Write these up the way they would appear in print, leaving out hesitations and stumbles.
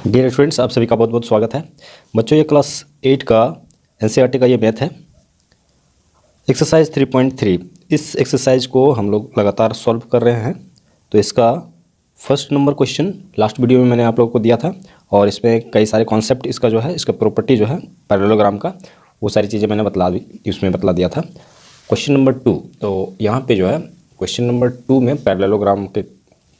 Dear students, आप सभी का बहुत बहुत स्वागत है। बच्चों, ये क्लास 8 का एनसीईआरटी का ये मैथ है, एक्सरसाइज 3.3। इस एक्सरसाइज को हम लोग लगातार सॉल्व कर रहे हैं। तो इसका first number question last video में मैंने आप लोगों को दिया था और इसमें कई सारे कॉन्सेप्ट इसका जो है, इसका प्रॉपर्टी जो है पैरेललोग्राम का, वो सारी चीज़ें मैंने उसमें बतला दिया था। क्वेश्चन नंबर 2, तो यहाँ पर जो है क्वेश्चन नंबर 2 में पैरेललोग्राम के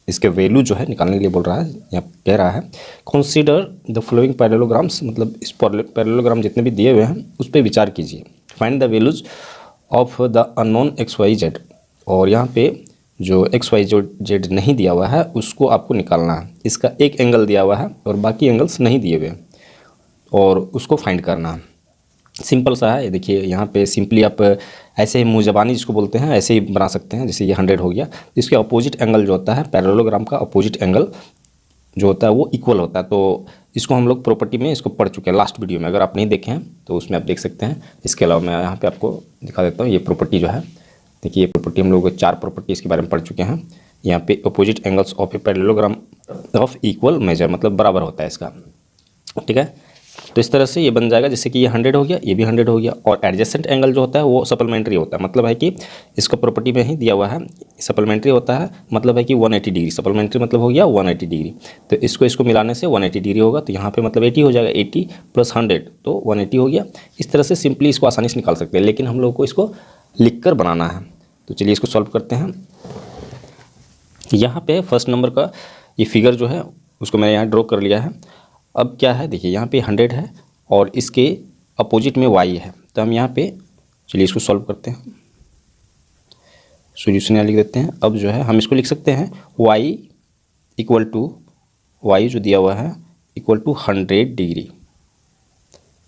इसके वैल्यू जो है निकालने के लिए बोल रहा है, या कह रहा है कंसीडर द फॉलोइंग पैरेललोग्राम्स, मतलब इस पैरेललोग्राम जितने भी दिए हुए हैं उस पर विचार कीजिए। Find the values of the unknown x y z, और यहाँ पे जो एक्स वाई जेड नहीं दिया हुआ है उसको आपको निकालना है। इसका एक एंगल दिया हुआ है और बाकी एंगल्स नहीं दिए हुए और उसको फाइंड करना है। सिंपल सा है, देखिए यहाँ पे सिंपली आप ऐसे ही मुँह ज़बानी जिसको बोलते हैं ऐसे ही बना सकते हैं। जैसे ये 100 हो गया, इसके अपोजिट एंगल जो होता है पैरेललोग्राम का अपोजिट एंगल जो होता है वो इक्वल होता है। तो इसको हम लोग प्रॉपर्टी में इसको पढ़ चुके हैं लास्ट वीडियो में, अगर आप नहीं देखे हैं तो उसमें आप देख सकते हैं। इसके अलावा मैं यहाँ पर आपको दिखा देता हूँ। ये प्रॉपर्टी जो है, देखिए ये प्रॉपर्टी हम लोग 4 प्रॉपर्टी इसके बारे में पढ़ चुके हैं। यहाँ पे opposite angles of a parallelogram of equal major, मतलब बराबर होता है इसका, ठीक है। तो इस तरह से ये बन जाएगा, जैसे कि ये 100 हो गया, ये भी 100 हो गया, और एडजेसेंट एंगल जो होता है वो सप्लीमेंट्री होता है। मतलब है कि इसका प्रॉपर्टी में ही दिया हुआ है, सप्लीमेंट्री होता है, मतलब है कि 180 डिग्री, सप्लीमेंट्री मतलब हो गया 180 डिग्री। तो इसको मिलाने से 180 डिग्री होगा, तो यहाँ पे मतलब 80 हो जाएगा, 80 + 100 तो 180 हो गया। इस तरह से सिंपली इसको आसानी से निकाल सकते हैं, लेकिन हम लोग को इसको लिख कर बनाना है। तो चलिए इसको सॉल्व करते हैं। यहाँ पे फर्स्ट नंबर का ये फिगर जो है उसको मैंने यहाँ ड्रॉ कर लिया है। अब क्या है, देखिए यहाँ पे 100 है और इसके अपोजिट में y है, तो हम यहाँ पे चलिए इसको सॉल्व करते हैं। सॉल्यूशन यहाँ लिख देते हैं। अब जो है हम इसको लिख सकते हैं y जो दिया हुआ है = 100 डिग्री,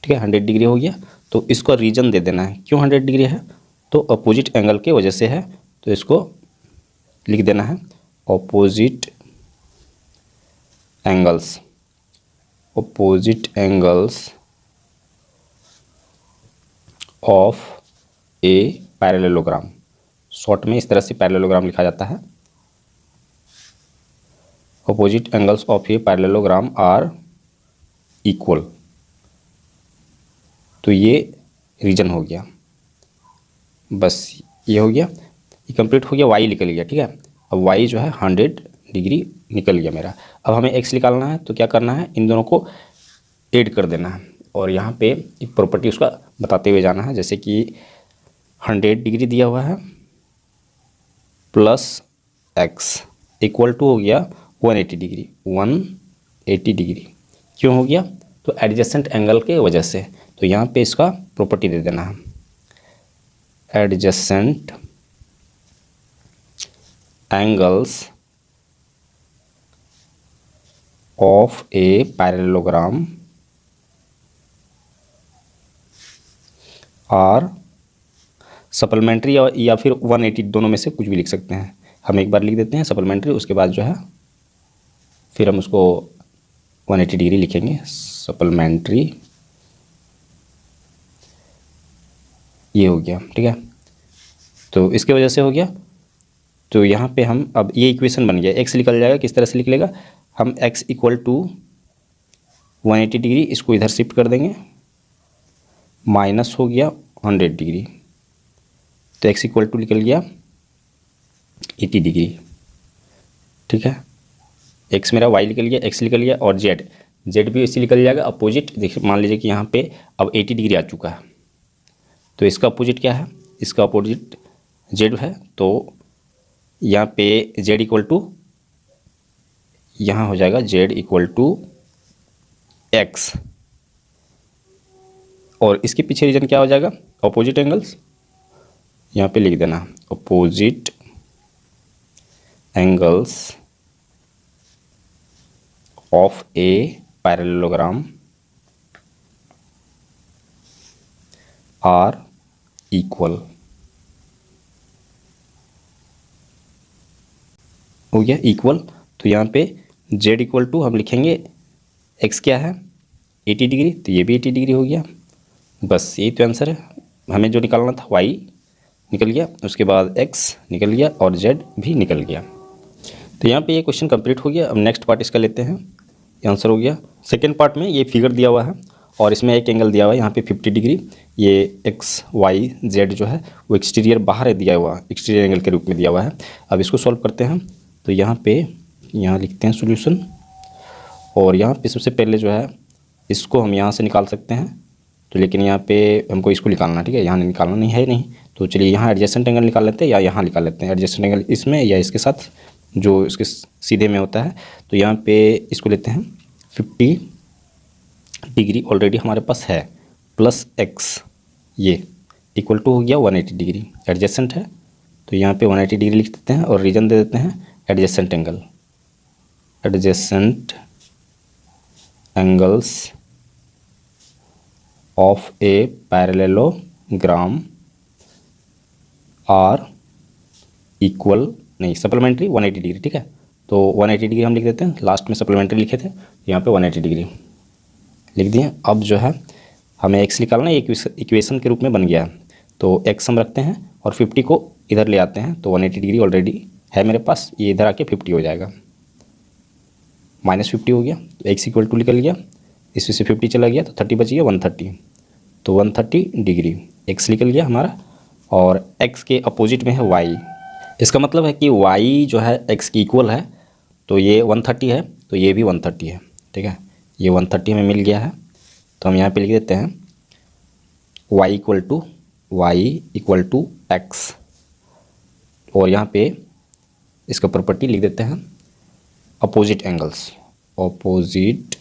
ठीक है। 100 डिग्री हो गया, तो इसको रीजन दे देना है। क्यों 100 डिग्री है, तो अपोजिट एंगल के वजह से है, तो इसको लिख देना है opposite angles of a parallelogram. Short में इस तरह से पैरेललोग्राम लिखा जाता है। Opposite angles of a parallelogram are equal, तो ये रीजन हो गया। बस ये हो गया, ये कंप्लीट हो गया। वाई निकल गया, ठीक है। अब वाई जो है 100 डिग्री निकल गया मेरा। अब हमें एक्स निकालना है, तो क्या करना है, इन दोनों को ऐड कर देना है और यहाँ पे एक प्रॉपर्टी उसका बताते हुए जाना है। जैसे कि 100 डिग्री दिया हुआ है प्लस एक्स = हो गया 180 डिग्री। 180 डिग्री क्यों हो गया, तो एडजेसेंट एंगल के वजह से। तो यहाँ पे इसका प्रॉपर्टी दे देना है, adjacent angles of a parallelogram are supplementary, या फिर 180, दोनों में से कुछ भी लिख सकते हैं। हम एक बार लिख देते हैं सप्लीमेंट्री, उसके बाद जो है फिर हम उसको 180 डिग्री लिखेंगे। सप्लीमेंट्री ये हो गया, ठीक है। तो इसके वजह से हो गया, तो यहाँ पे हम अब ये इक्वेशन बन गया। एक्स निकल जाएगा, किस तरह से लिख लेगा हम, x = 180 डिग्री, इसको इधर शिफ्ट कर देंगे, माइनस हो गया 100 डिग्री, तो x = निकल गया 80 डिग्री, ठीक है। x मेरा y निकल गया, x निकल गया, और z भी इसी निकल जाएगा अपोजिट। देखिए मान लीजिए कि यहाँ पे अब 80 डिग्री आ चुका है, तो इसका अपोजिट क्या है, इसका अपोजिट z है। तो यहाँ पे z = यहाँ हो जाएगा z = x, और इसके पीछे रीजन क्या हो जाएगा, अपोजिट एंगल्स। यहाँ पे लिख देना opposite angles of a parallelogram are equal, हो गया इक्वल। तो यहाँ पे z = हम लिखेंगे, x क्या है 80 डिग्री, तो ये भी 80 डिग्री हो गया। बस यही तो आंसर है, हमें जो निकालना था y निकल गया, उसके बाद x निकल गया और z भी निकल गया। तो यहाँ पे ये क्वेश्चन कंप्लीट हो गया। अब नेक्स्ट पार्ट इसका लेते हैं। ये आंसर हो गया सेकेंड पार्ट में ये फिगर दिया हुआ है और इसमें एक एंगल दिया हुआ है यहाँ पे 50 डिग्री। ये एक्स वाई जेड जो है वो एक्सटीरियर बाहर है दिया हुआ, एक्सटीरियर एंगल के रूप में दिया हुआ है। अब इसको सॉल्व करते हैं। तो यहाँ पे लिखते हैं सॉल्यूशन, और यहाँ पे सबसे पहले जो है इसको हम यहाँ से निकाल सकते हैं। तो लेकिन यहाँ पे हमको इसको निकालना, ठीक है, यहाँ निकालना नहीं है नहीं। तो चलिए यहाँ एडजेसेंट एंगल निकाल लेते हैं या यहाँ निकाल लेते हैं एडजेसेंट एंगल इसमें या इसके साथ जो इसके सीधे में होता है। तो यहाँ पे इसको लेते हैं 50 डिग्री ऑलरेडी हमारे पास है, प्लस एक्स ये इक्वल टू हो गया 180 डिग्री, एडजेसेंट है। तो यहाँ पे 180 डिग्री लिख देते हैं और रीजन दे देते हैं adjacent angle, adjacent angles of a parallelogram are equal, नहीं सप्लीमेंट्री 180 डिग्री, ठीक है। तो 180 डिग्री हम लिख देते हैं, लास्ट में सप्लीमेंट्री लिखे थे, यहाँ पे 180 डिग्री लिख दिए। अब जो है हमें एक्स निकालना है, इक्वेशन के रूप में बन गया है। तो एक्स हम रखते हैं और 50 को इधर ले आते हैं। तो 180 डिग्री ऑलरेडी है मेरे पास, ये इधर आके 50 हो जाएगा, -50 हो गया। तो एक्स इक्वल टू निकल गया, इसमें से 50 चला गया तो 30 बच गया 130। तो 130 डिग्री एक्स निकल गया हमारा, और एक्स के अपोजिट में है वाई। इसका मतलब है कि वाई जो है एक्स की इक्वल है, तो ये 130 है, तो ये भी 130 है, ठीक है। ये 130 में मिल गया है। तो हम यहाँ पे लिख देते हैं y इक्वल टू एक्स, और यहाँ पे इसका प्रॉपर्टी लिख देते हैं opposite angles, opposite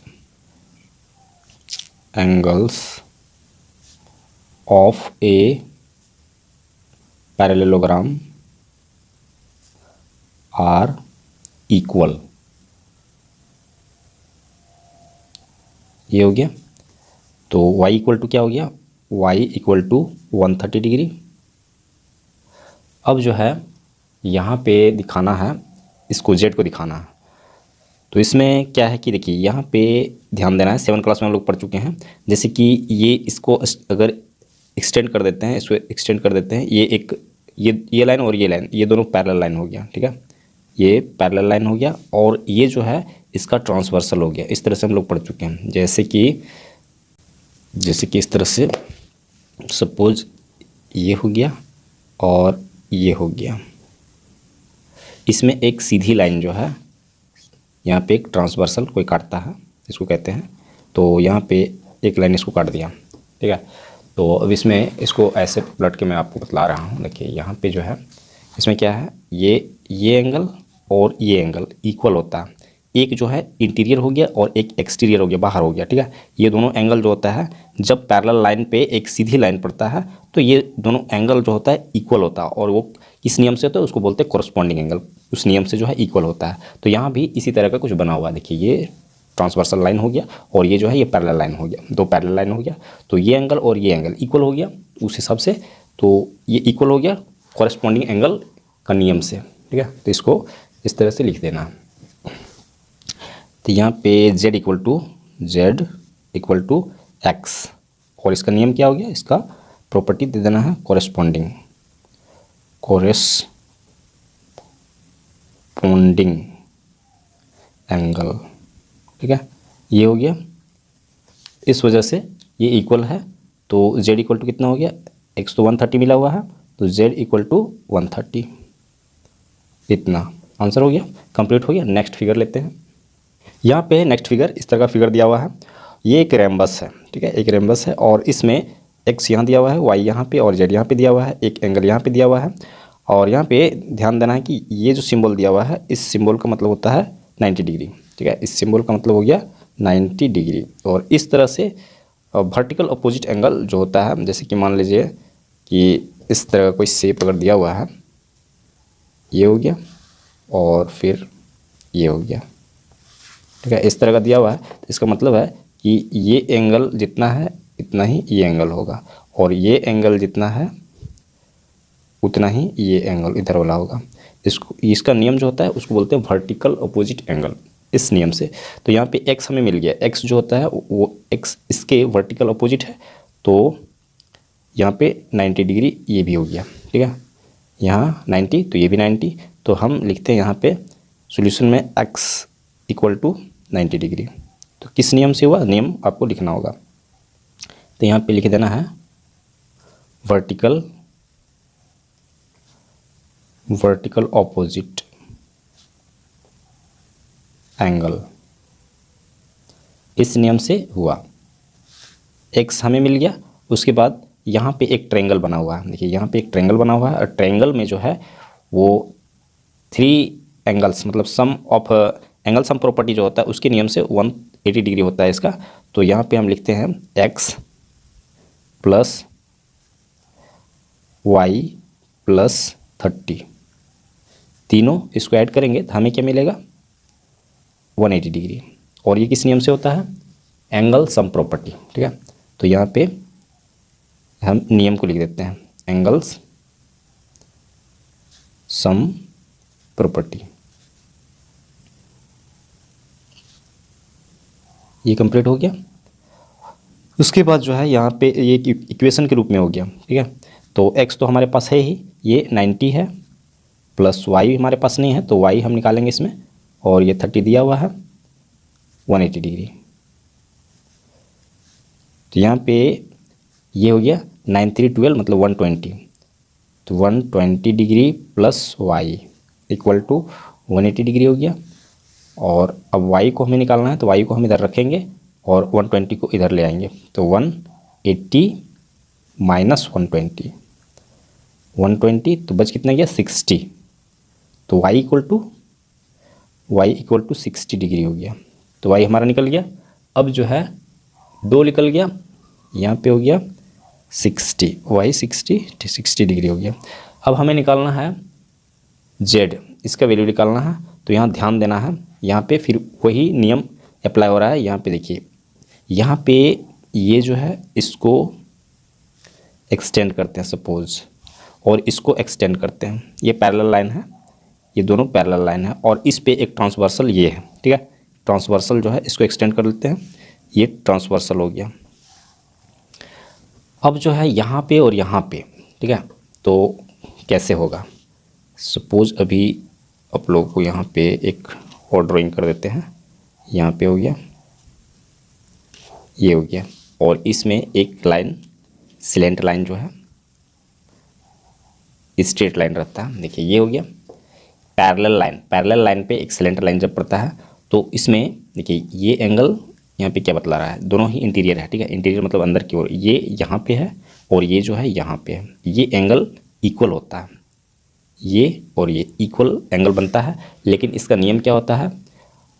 angles of a parallelogram are equal, ये हो गया। तो y इक्वल टू क्या हो गया, y इक्वल टू 130 डिग्री। अब जो है यहाँ पे दिखाना है, इसको z को दिखाना है। तो इसमें क्या है कि देखिए यहाँ पे ध्यान देना है, 7 क्लास में हम लोग पढ़ चुके हैं। जैसे कि ये इसको अगर एक्सटेंड कर देते हैं, इसको एक्सटेंड कर देते हैं, ये एक ये लाइन और ये लाइन, ये दोनों पैरेलल लाइन हो गया, ठीक है। ये पैरेलल लाइन हो गया और ये जो है इसका ट्रांसवर्सल हो गया। इस तरह से हम लोग पढ़ चुके हैं। जैसे कि इस तरह से सपोज ये हो गया और ये हो गया, इसमें एक सीधी लाइन जो है यहाँ पे एक ट्रांसवर्सल कोई काटता है, इसको कहते हैं। तो यहाँ पे एक लाइन इसको काट दिया, ठीक है। तो अब इसमें इसको ऐसे पलट के मैं आपको बतला रहा हूँ। देखिए यहाँ पे जो है इसमें क्या है, ये एंगल और ये एंगल इक्वल होता है। एक जो है इंटीरियर हो गया और एक एक्सटीरियर हो गया, बाहर हो गया, ठीक है। ये दोनों एंगल जो होता है जब पैरेलल लाइन पे एक सीधी लाइन पड़ता है तो ये दोनों एंगल जो होता है इक्वल होता है, और वो किस नियम से होता है उसको बोलते हैं कोरस्पॉन्डिंग एंगल, उस नियम से जो है इक्वल होता है। तो यहाँ भी इसी तरह का कुछ बना हुआ है। देखिए ये ट्रांसवर्सल लाइन हो गया और ये जो है ये पैरेलल लाइन हो गया, दो पैरेलल लाइन हो गया। तो ये एंगल और ये एंगल इक्वल हो गया उस हिसाब से, तो ये इक्वल हो गया कोरस्पॉन्डिंग एंगल का नियम से, ठीक है। तो इसको इस तरह से लिख देना। तो यहाँ पे z इक्वल टू एक्स, और इसका नियम क्या हो गया, इसका प्रॉपर्टी दे देना है कोरस्पॉन्डिंग एंगल, ठीक है। ये हो गया, इस वजह से ये इक्वल है। तो z इक्वल टू कितना हो गया, x तो 130 मिला हुआ है, तो z इक्वल टू 130, इतना आंसर हो गया, कंप्लीट हो गया। नेक्स्ट फिगर लेते हैं। यहाँ पे नेक्स्ट फिगर इस तरह का फिगर दिया हुआ है। ये एक रेम्बस है, ठीक है, एक रेम्बस है, और इसमें x यहाँ दिया हुआ है, y यहाँ पे और z यहाँ पे दिया हुआ है, एक एंगल यहाँ पे दिया हुआ है। और यहाँ पे ध्यान देना है कि ये जो सिंबल दिया हुआ है, इस सिंबल का मतलब होता है 90 डिग्री, ठीक है। इस सिंबल का मतलब हो गया 90 डिग्री। और इस तरह से वर्टिकल अपोजिट एंगल जो होता है, जैसे कि मान लीजिए कि इस तरह का कोई शेप अगर दिया हुआ है, ये हो गया और फिर ये हो गया, ठीक है, इस तरह का दिया हुआ है। तो इसका मतलब है कि ये एंगल जितना है इतना ही ये एंगल होगा, और ये एंगल जितना है उतना ही ये एंगल इधर वाला होगा। इसका नियम जो होता है उसको बोलते हैं वर्टिकल अपोजिट एंगल, इस नियम से। तो यहाँ पे x हमें मिल गया, x जो होता है वो x इसके वर्टिकल अपोजिट है, तो यहाँ पे 90 डिग्री ये भी हो गया, ठीक है। यहाँ 90 तो ये भी 90, तो हम लिखते हैं यहाँ पे सॉल्यूशन में x इक्वल टू 90 डिग्री, तो किस नियम से हुआ, नियम आपको लिखना होगा। तो यहाँ पे लिख देना है वर्टिकल ऑपोजिट एंगल, इस नियम से हुआ। एक्स हमें मिल गया। उसके बाद यहाँ पे एक ट्रायंगल बना हुआ है, देखिए यहाँ पे एक ट्रायंगल बना हुआ है और ट्रायंगल में जो है वो 3 एंगल्स मतलब सम ऑफ एंगल सम प्रॉपर्टी जो होता है उसके नियम से 180 डिग्री होता है इसका। तो यहाँ पे हम लिखते हैं x प्लस वाई प्लस 30, तीनों इसको ऐड करेंगे तो हमें क्या मिलेगा 180 डिग्री। और ये किस नियम से होता है, एंगल सम प्रॉपर्टी, ठीक है। तो यहाँ पे हम नियम को लिख देते हैं एंगल्स सम प्रॉपर्टी। ये कंप्लीट हो गया। उसके बाद जो है यहाँ पे ये इक्वेशन के रूप में हो गया, ठीक है। तो x तो हमारे पास है ही, ये 90 है, प्लस y हमारे पास नहीं है तो y हम निकालेंगे इसमें, और ये 30 दिया हुआ है 180 डिग्री। तो यहाँ पे ये हो गया 9 3 12 मतलब 120, तो 120 degree plus y equal to 180 degree हो गया। और अब y को हमें निकालना है तो y को हम इधर रखेंगे और 120 को इधर ले आएंगे, तो 180 माइनस 120 तो बच कितना गया 60, तो y इक्वल टू 60 डिग्री हो गया। तो y हमारा निकल गया। अब जो है 2 निकल गया, यहाँ पे हो गया 60, y 60 डिग्री हो गया। अब हमें निकालना है z, इसका वैल्यू निकालना है। तो यहाँ ध्यान देना है, यहाँ पे फिर वही नियम अप्लाई हो रहा है। यहाँ पे देखिए, यहाँ पे ये जो है इसको एक्सटेंड करते हैं सपोज, और इसको एक्सटेंड करते हैं, ये पैरेलल लाइन है, ये दोनों पैरेलल लाइन है, और इस पे एक ट्रांसवर्सल ये है, ठीक है। ट्रांसवर्सल जो है इसको एक्सटेंड कर लेते हैं, ये ट्रांसवर्सल हो गया। अब जो है यहाँ पे और यहाँ पे, ठीक है, तो कैसे होगा, सपोज अभी आप लोगों को यहाँ पे एक और ड्राइंग कर देते हैं। यहाँ पे हो गया, ये हो गया, और इसमें एक लाइन स्लेंट लाइन जो है स्ट्रेट लाइन रहता है। देखिए ये हो गया पैरेलल लाइन पे एक स्लेंट लाइन जब पड़ता है तो इसमें देखिए ये एंगल यहाँ पे क्या बतला रहा है, दोनों ही इंटीरियर है, ठीक है। इंटीरियर मतलब अंदर की ओर, ये यहाँ पे है और ये जो है यहाँ पे है, ये एंगल इक्वल होता है, ये और ये इक्वल एंगल बनता है। लेकिन इसका नियम क्या होता है,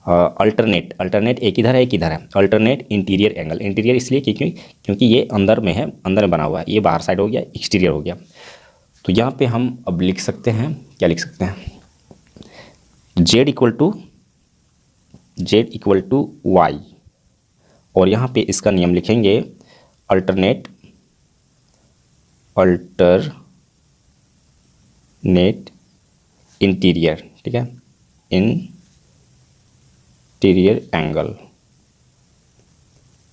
अल्टरनेट, एक इधर है एक इधर है, अल्टरनेट इंटीरियर एंगल। इंटीरियर इसलिए क्योंकि ये अंदर में है, अंदर में बना हुआ है, ये बाहर साइड हो गया, एक्सटीरियर हो गया। तो यहाँ पे हम अब लिख सकते हैं, क्या लिख सकते हैं, z इक्वल टू y, और यहाँ पे इसका नियम लिखेंगे अल्टरनेट इंटीरियर, ठीक है, इंटीरियर एंगल,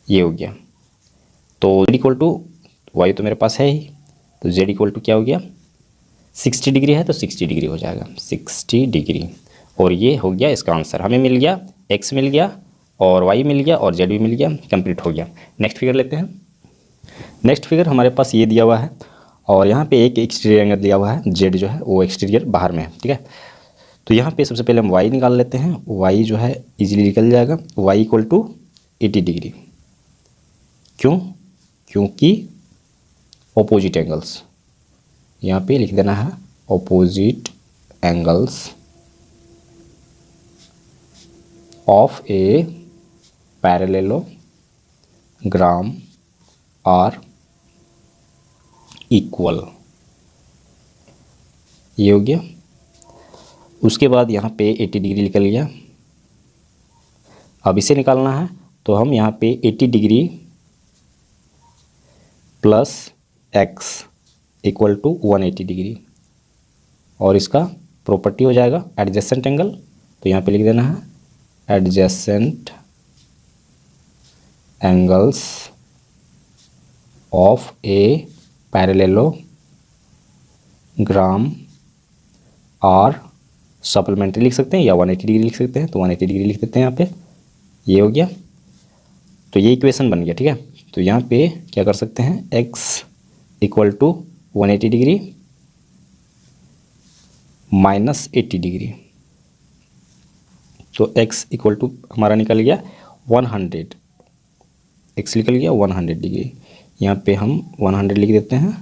ये हो गया। तो z इक्वल टू y तो मेरे पास है ही, तो z इक्वल टू क्या हो गया 60 डिग्री है तो 60 डिग्री हो जाएगा, 60 डिग्री। और ये हो गया इसका आंसर, हमें मिल गया x मिल गया और y मिल गया और z भी मिल गया, कंप्लीट हो गया। नेक्स्ट फिगर लेते हैं। नेक्स्ट फिगर हमारे पास ये दिया हुआ है और यहाँ पे एक एक्सटीरियर एंगल दिया हुआ है, z जो है वो एक्सटीरियर बाहर में है, ठीक है। तो यहाँ पे सबसे पहले हम y निकाल लेते हैं, y जो है इजीली निकल जाएगा, y इक्वल टू 80 डिग्री। क्योंकि ऑपोजिट एंगल्स, यहाँ पे लिख देना है opposite angles of a parallelogram are equal, ये हो गया। उसके बाद यहाँ पे 80 डिग्री निकल गया। अब इसे निकालना है तो हम यहाँ पे 80 degree plus x equal to 180 degree, और इसका प्रॉपर्टी हो जाएगा एडजेसेंट एंगल। तो यहाँ पे लिख देना है adjacent angles of a parallelogram are supplementary लिख सकते हैं या 180 डिग्री लिख सकते हैं, तो 180 डिग्री लिख देते हैं यहाँ पे, ये हो गया। तो ये इक्वेशन बन गया, ठीक है। तो यहाँ पे क्या कर सकते हैं, x equal to 180 degree minus 80 degree. तो x इक्वल टू हमारा निकल गया 100, x निकल गया 100 डिग्री। यहाँ पे हम 100 लिख देते हैं।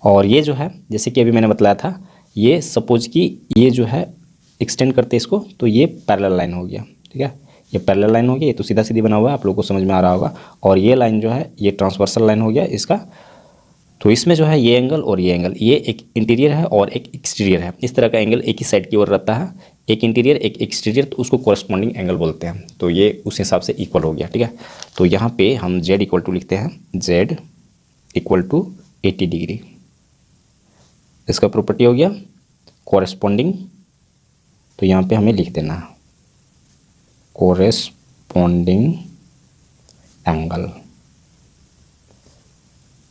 और ये जो है, जैसे कि अभी मैंने बताया था, ये सपोज कि ये जो है एक्सटेंड करते इसको, तो ये पैरेलल लाइन हो गया, ठीक है। ये पैरेलल लाइन हो गया, ये तो सीधा सीधी बना हुआ है, आप लोगों को समझ में आ रहा होगा। और ये लाइन जो है ये ट्रांसवर्सल लाइन हो गया इसका। तो इसमें जो है ये एंगल और ये एंगल, ये एक इंटीरियर है और एक एक्सटीरियर है। इस तरह का एंगल एक ही साइड की ओर रहता है, एक इंटीरियर एक एक्सटीरियर, तो उसको कोरस्पॉन्डिंग एंगल बोलते हैं। तो ये उस हिसाब से इक्वल हो गया, ठीक है। तो यहाँ पे हम z इक्वल टू लिखते हैं, z इक्वल टू 80 डिग्री। इसका प्रॉपर्टी हो गया कोरस्पॉन्डिंग। तो यहाँ पे हमें लिख देना है कोरस्पॉन्डिंग एंगल।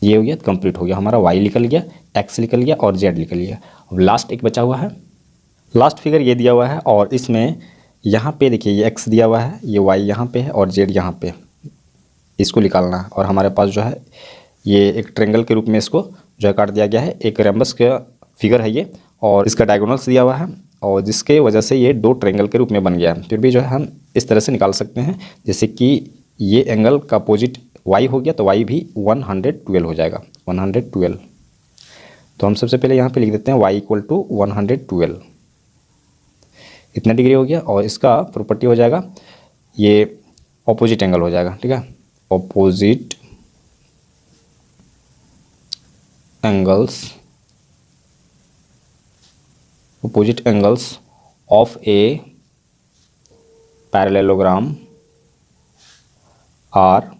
ये हो गया, कंप्लीट हो गया हमारा। y निकल गया, x निकल गया और z निकल गया। अब लास्ट एक बचा हुआ है। लास्ट फिगर ये दिया हुआ है और इसमें यहाँ पे देखिए ये x दिया हुआ है, ये y यहाँ पे है और z यहाँ पे, इसको निकालना है। और हमारे पास जो है ये एक ट्रेंगल के रूप में इसको जो है काट दिया गया है, एक रेम्बस का फिगर है ये, और इसका डायगोनल्स दिया हुआ है, और जिसके वजह से ये दो ट्रेंगल के रूप में बन गया है। फिर भी जो है हम इस तरह से निकाल सकते हैं, जैसे कि ये एंगल का अपोजिट y हो गया, तो y भी 112 हो जाएगा, 112। तो हम सबसे पहले यहाँ पे लिख देते हैं y इक्वल टू 112, इतना डिग्री हो गया। और इसका प्रॉपर्टी हो जाएगा, ये ऑपोजिट एंगल हो जाएगा, ठीक है। Opposite angles of a parallelogram are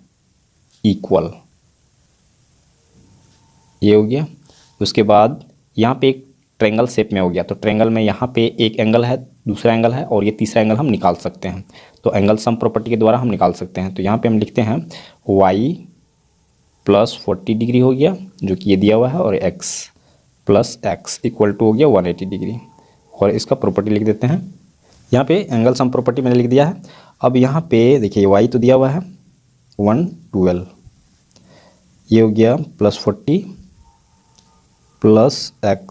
equal, ये हो गया। उसके बाद यहाँ पे एक ट्रेंगल शेप में हो गया, तो ट्रेंगल में यहाँ पे एक एंगल है, दूसरा एंगल है, और ये तीसरा एंगल हम निकाल सकते हैं। तो एंगल सम प्रॉपर्टी के द्वारा हम निकाल सकते हैं। तो यहाँ पे हम लिखते हैं y प्लस 40 डिग्री हो गया, जो कि ये दिया हुआ है, और x plus x equal to हो गया 180 डिग्री। और इसका प्रॉपर्टी लिख देते हैं। यहाँ पे एंगल सम प्रॉपर्टी मैंने लिख दिया है। अब यहाँ पे देखिए y तो दिया हुआ है 112, ये हो गया plus 40 plus x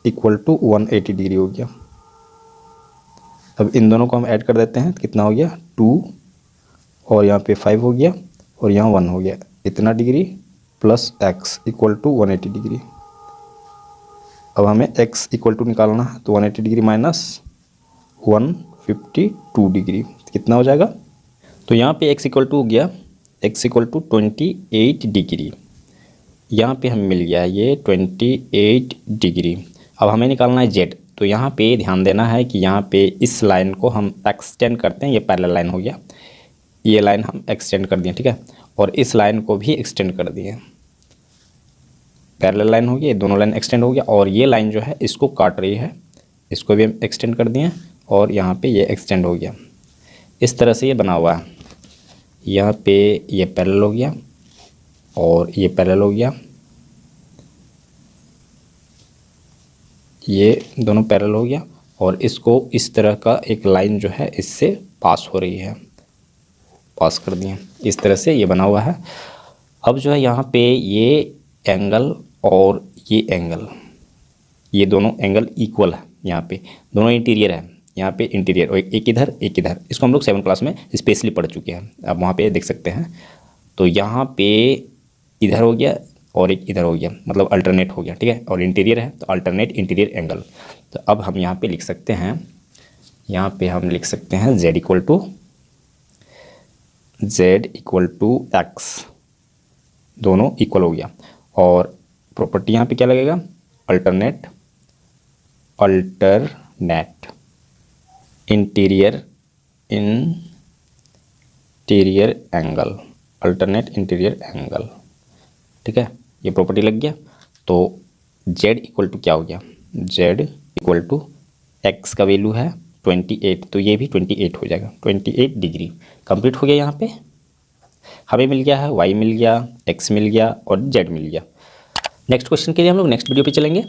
equal to 180 degree हो गया। अब इन दोनों को हम ऐड कर देते हैं, तो कितना हो गया 2, और यहाँ पे 5 हो गया, और यहाँ 1 हो गया, इतना degree plus x equal to 180 degree. अब हमें x इक्वल टू निकालना है, तो 180 डिग्री माइनस 152 डिग्री कितना हो जाएगा। तो यहाँ पे x इक्वल टू हो गया, x इक्वल टू 28 डिग्री। यहाँ पे हमें मिल गया ये 28 डिग्री। अब हमें निकालना है z। तो यहाँ पे ध्यान देना है कि यहाँ पे इस लाइन को हम एक्सटेंड करते हैं, ये पैरेलल लाइन हो गया, ये लाइन हम एक्सटेंड कर दिए, ठीक है। और इस लाइन को भी एक्सटेंड कर दिए, पैरेलल लाइन हो गई, ये दोनों लाइन एक्सटेंड हो गया। और ये लाइन जो है इसको काट रही है, इसको भी हम एक्सटेंड कर दिए, और यहाँ पे ये एक्सटेंड हो गया। इस तरह से ये बना हुआ है। यहाँ पे ये पैरेलल हो गया और ये पैरेलल हो गया, ये दोनों पैरेलल हो गया, और इसको इस तरह का एक लाइन जो है इससे पास हो रही है, पास कर दिए, इस तरह से ये बना हुआ है। अब जो है यहाँ पे ये एंगल और ये एंगल, ये दोनों एंगल इक्वल है, यहाँ पे दोनों इंटीरियर है, यहाँ पे इंटीरियर, और एक इधर एक इधर। इसको हम लोग 7 क्लास में स्पेशली पढ़ चुके हैं, आप वहाँ पे देख सकते हैं। तो यहाँ पे इधर हो गया और एक इधर हो गया, मतलब अल्टरनेट हो गया, ठीक है। और इंटीरियर है तो अल्टरनेट इंटीरियर एंगल। तो अब हम यहाँ पे लिख सकते हैं, यहाँ पे हम लिख सकते हैं z इक्वल टू x, दोनों इक्वल हो गया। और प्रॉपर्टी यहाँ पे क्या लगेगा, alternate interior angle, alternate interior angle, ठीक है। ये प्रॉपर्टी लग गया। तो z इक्वल टू क्या हो गया, z इक्वल टू x का वैल्यू है 28, तो ये भी 28 हो जाएगा, 28 डिग्री कंप्लीट हो गया। यहाँ पे हमें मिल गया है y मिल गया, x मिल गया और z मिल गया। नेक्स्ट क्वेश्चन के लिए हम लोग नेक्स्ट वीडियो पे चलेंगे।